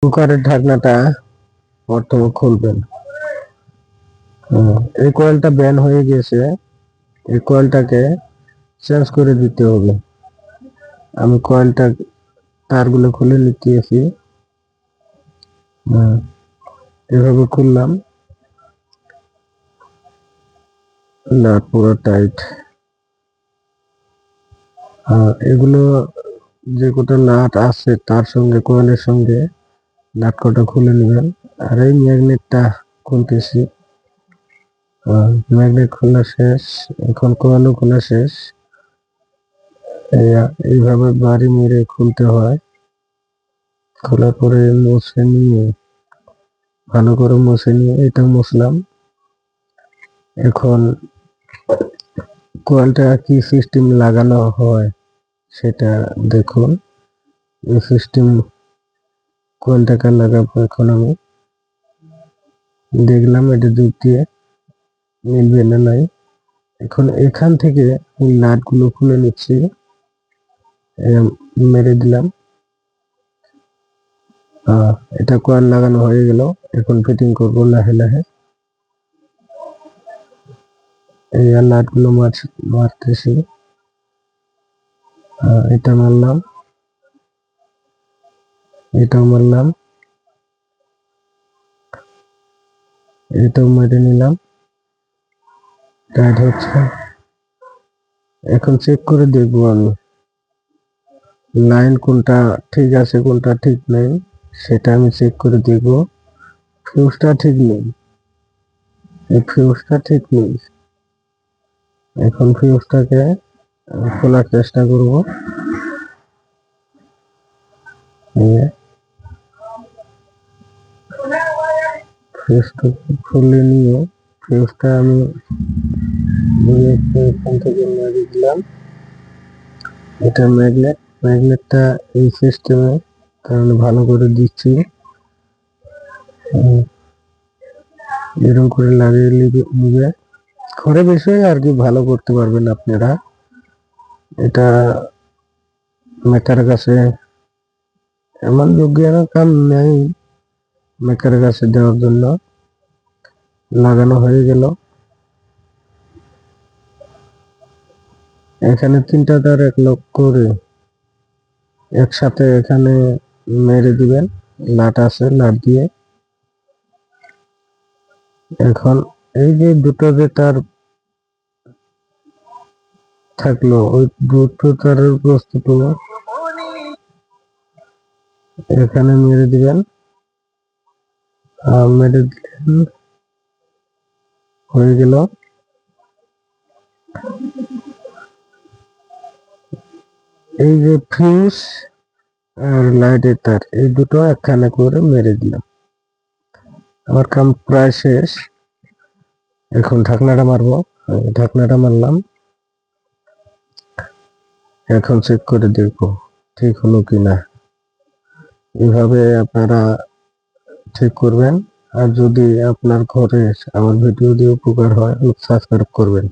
কুকারের ঢাকনাটা প্রথমে খুলবেন। এই কয়েলটা ব্যান হয়ে গেছে, এই কয়েলটাকে চেঞ্জ করে দিতে হবে। আমি কয়েলটা তারগুলো খুলে নিতেছি। এভাবে খুললাম, না পুরো টাইট। এগুলো যে কটা নাট আছে তার সঙ্গে কয়েলের সঙ্গে নাট কটা খুলে নেবেন। আর এই ম্যাগনেটটা খুলতেছি। ম্যাগনেট খোলা শেষ, এখন কয়েলও খোলা শেষ। এইভাবে বাড়ি মেরে খুলতে হয়। খোলার পরে মুছে নিয়ে, ভালো করে মুছে নিয়ে এটা মুছলাম। এখন কয়েলটা কি সিস্টেম লাগানো হয় সেটা দেখুন। এই সিস্টেম কয়েলটাকে লাগাবো এখন আমি। দেখলাম এটা দুধ দিয়ে মিলবে না নাই। এখন এখান থেকে এই নাটগুলো খুলে নিচ্ছি, মেরে দিলাম। এটা কয়েল লাগানো হয়ে গেল। এখন ফিটিং করবো লাহে লাহে। এই নাটগুলো মারতেছি। এটা মারলাম, এটাও মারলাম, এটাও মেরে নিলাম। টাইট হচ্ছে। এখন চেক করে দেখবো আমি লাইন কোনটা ঠিক আছে কোনটা ঠিক নেই, সেটা আমি চেক করে দেখবো। ফিউজটা ঠিক নেই, এই ফিউজটা ঠিক নেই। এখন ফিউজটাকে খোলার চেষ্টা করব। ফিউজটা খুলে নিয়ে ফিউজটা আমি এখান থেকে মেরে দিলাম। এটা ম্যাগনেটটা এই সিস্টেমে কারণে ভালো করে দিচ্ছি। এরকম করে লাগিয়ে নিবে। ঘরে বসে আর কি ভালো করতে পারবেন আপনারা। এটা মেকারের কাছে এমন যোগ্য কাম নেই মেকারের কাছে দেওয়ার জন্য। লাগানো হয়ে গেল। এখানে তিনটা তার এক লক করে একসাথে এখানে মেরে দিবেন। নাট আছে, নাট দিয়ে এখন এই যে দুটো যে তার থাকলো ওই দুটো তারের বস্তুটো এখানে মেরে দিবেন। মেরে দিলেন, হয়ে গেল। এই যে ফিউজ আর লাইটের তার এই দুটো একখানে করে মেরে দিলাম। আমার কাম প্রায় শেষ। এখন ঢাকনাটা মারবো। ঢাকনাটা মারলাম। এখন চেক করে দেখবো ঠিক হলো কিনা। এইভাবে আপনারা ঠিক করবেন। আর যদি আপনার ঘরে আমার ভিডিও দিয়ে উপকার হয়, সাবস্ক্রাইব করবেন।